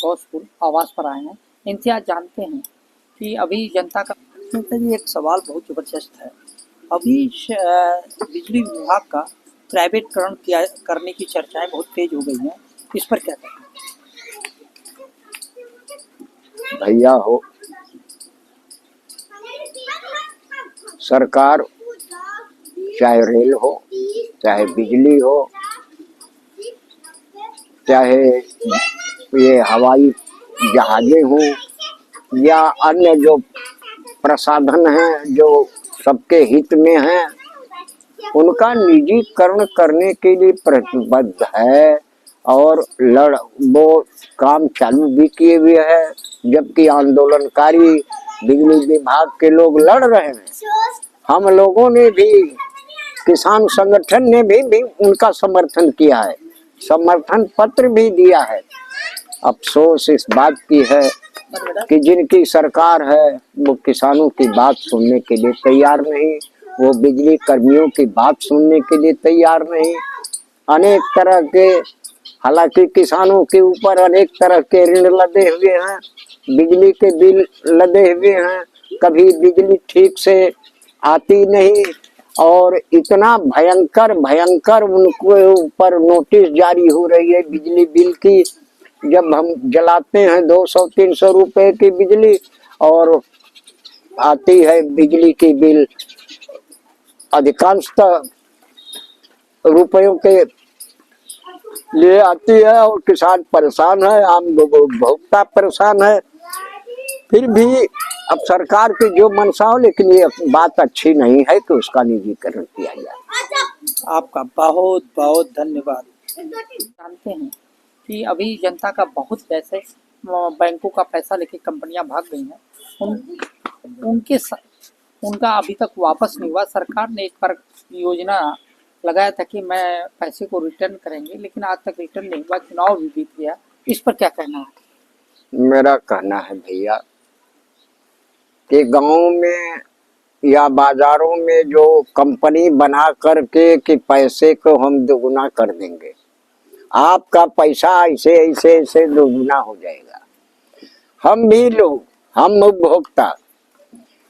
घोषपुर आवास पर आए हैं। इनसे आज जानते हैं कि अभी जनता का जी एक सवाल बहुत ज़बरदस्त है। अभी बिजली विभाग का प्राइवेटकरण किया करने की चर्चाएं बहुत तेज हो गई हैं, इस पर क्या कहना है? भैया हो, सरकार चाहे रेल हो, चाहे बिजली हो, चाहे ये हवाई जहाजें हो या अन्य जो प्रसाधन हैं जो सबके हित में हैं, उनका निजीकरण करने के लिए प्रतिबद्ध है और वो काम चालू भी किए हुए है। जबकि आंदोलनकारी बिजली विभाग के लोग लड़ रहे हैं, हम लोगों ने भी, किसान संगठन ने भी उनका समर्थन किया है, समर्थन पत्र भी दिया है। अफसोस इस बात की है कि जिनकी सरकार है वो किसानों की बात सुनने के लिए तैयार नहीं, वो बिजली कर्मियों की बात सुनने के लिए तैयार नहीं। अनेक तरह के, हालांकि किसानों के ऊपर अनेक तरह के ऋण लदे हुए हैं, बिजली के बिल लदे हुए हैं, कभी बिजली ठीक से आती नहीं और इतना भयंकर उनके ऊपर नोटिस जारी हो रही है बिजली बिल की। जब हम जलाते हैं 200-300 रुपए की बिजली और आती है बिजली की बिल अधिकांशतः रुपयों के लिए आती है और किसान परेशान है, आम उपभोक्ता परेशान है। फिर भी अब सरकार की जो मंशा हो, लेकिन ये बात अच्छी नहीं है कि उसका निजीकरण किया जाए। आपका बहुत बहुत धन्यवाद। जानते हैं कि अभी जनता का बहुत पैसे बैंकों का पैसा लेके कंपनियां भाग गई हैं, उनका अभी तक वापस नहीं हुआ। सरकार ने एक बार योजना लगाया था कि मैं पैसे को रिटर्न करेंगे, लेकिन आज तक रिटर्न नहीं हुआ। चुनाव भी बीत गया, इस पर क्या कहना है? मेरा कहना है भैया कि गांव में या बाजारों में जो कंपनी बना करके कि पैसे को हम दोगुना कर देंगे, आपका पैसा ऐसे ऐसे ऐसे दोगुना हो जाएगा। हम भी लोग, हम उपभोक्ता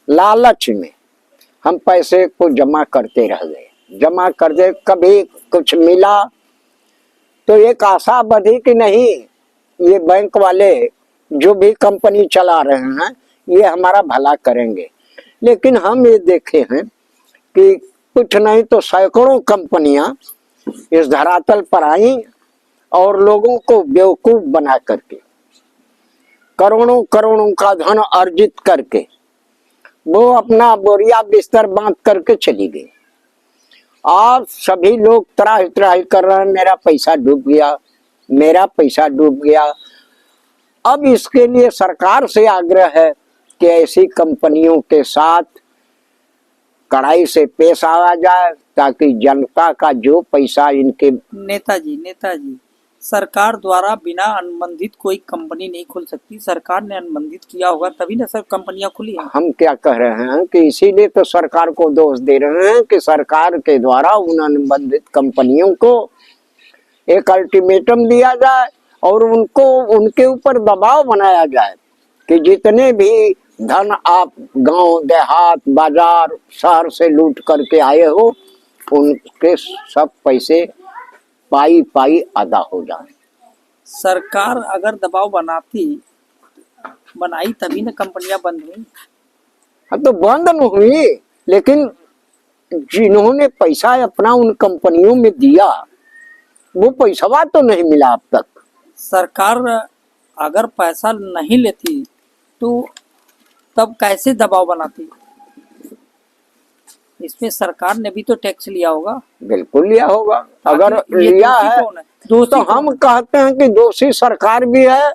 लालच में हम पैसे को जमा करते रह गए, जमा कर दे, कभी कुछ मिला तो एक आशा बढ़ी कि नहीं, ये बैंक वाले जो भी कंपनी चला रहे हैं ये हमारा भला करेंगे। लेकिन हम ये देखे हैं कि कुछ नहीं तो सैकड़ों कंपनियां इस धरातल पर आई और लोगों को बेवकूफ बना करके करोड़ों करोड़ों का धन अर्जित करके वो अपना बोरिया बिस्तर बांध करके चली गई। आज सभी लोग त्राही त्राही कर रहे हैं, मेरा पैसा डूब गया, मेरा पैसा डूब गया। अब इसके लिए सरकार से आग्रह है कि ऐसी कंपनियों के साथ कड़ाई से पेश आया जाए ताकि जनता का जो पैसा इनके नेताजी सरकार द्वारा बिना अनुबंधित कोई कंपनी नहीं खुल सकती। सरकार ने अनुबंधित किया होगा तभी ना सब कंपनियां खुली हैं। हम क्या कह रहे हैं कि इसीलिए तो सरकार को दोष दे रहे हैं कि सरकार के द्वारा उन अनुबंधित कंपनियों को एक अल्टीमेटम दिया जाए और उनको उनके ऊपर दबाव बनाया जाए कि जितने भी धन आप गांव देहात बाजार शहर से लूट करके आए हो, उनके सब पैसे पाई पाई अदा हो जाए। सरकार अगर दबाव बनाई तभी ना कंपनियां बंद हुई। हाँ तो बंद न हुई, लेकिन जिन्होंने पैसा अपना उन कंपनियों में दिया वो पैसा तो नहीं मिला अब तक। सरकार अगर पैसा नहीं लेती तो तब कैसे दबाव बनाती? इसमें सरकार ने भी तो टैक्स लिया होगा। बिल्कुल लिया होगा, अगर लिया है तो हम कहते हैं कि दोषी सरकार भी है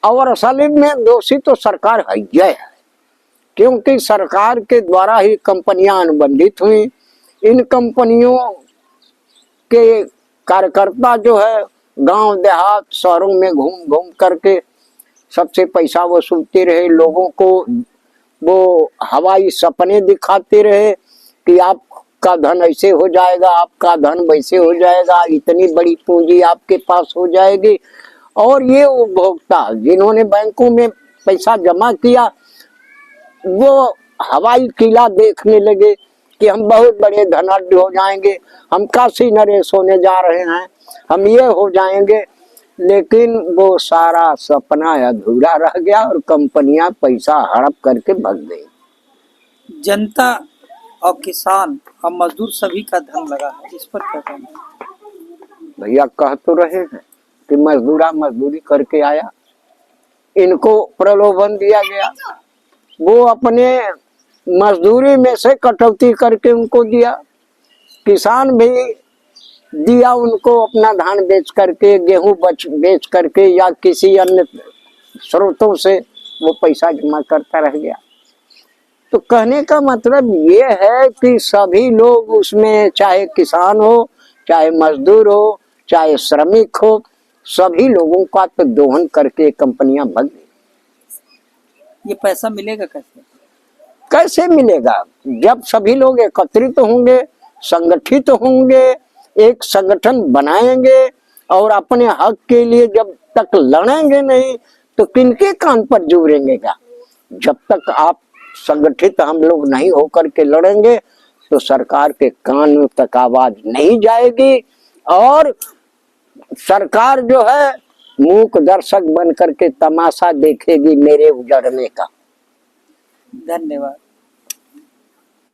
और असल में दोषी तो सरकार है, क्योंकि सरकार के द्वारा ही कंपनियां अनुबंधित हुई। इन कंपनियों के कार्यकर्ता जो है गांव देहात शहरों में घूम घूम करके सबसे पैसा वसूलते रहे, लोगों को वो हवाई सपने दिखाते रहे कि आपका धन ऐसे हो जाएगा, आपका धन वैसे हो जाएगा, इतनी बड़ी पूंजी आपके पास हो जाएगी। और ये उपभोक्ता जिन्होंने बैंकों में पैसा जमा किया वो हवाई किला देखने लगे कि हम बहुत बड़े धनाढ्य हो जाएंगे, हम काशी नरेश होने जा रहे हैं, हम ये हो जाएंगे। लेकिन वो सारा सपना अधूरा रह गया और कंपनियां पैसा हड़प करके भग गई। जनता और किसान और मजदूर सभी का धन लगा है, इस पर क्या कहना है? भैया कह तो रहे हैं कि मजदूरा मजदूरी करके आया, इनको प्रलोभन दिया गया, वो अपने मजदूरी में से कटौती करके उनको दिया। किसान भी दिया उनको अपना धान बेच करके, गेहूं बेच करके या किसी अन्य स्रोतों से वो पैसा जमा करता रह गया। तो कहने का मतलब ये है कि सभी लोग उसमें, चाहे किसान हो, चाहे मजदूर हो, चाहे श्रमिक हो, सभी लोगों का तो दोहन करके कंपनियां भग गई। ये पैसा मिलेगा कैसे? कैसे मिलेगा? जब सभी लोग एकत्रित होंगे, संगठित होंगे, एक संगठन बनाएंगे और अपने हक के लिए जब तक लड़ेंगे नहीं तो किनके कान पर जुड़ेंगेगा? जब तक आप संगठित हम लोग नहीं होकर के लड़ेंगे तो सरकार के कान तक आवाज नहीं जाएगी और सरकार जो है मूक दर्शक बन करके तमाशा देखेगी मेरे उजड़ने का। धन्यवाद।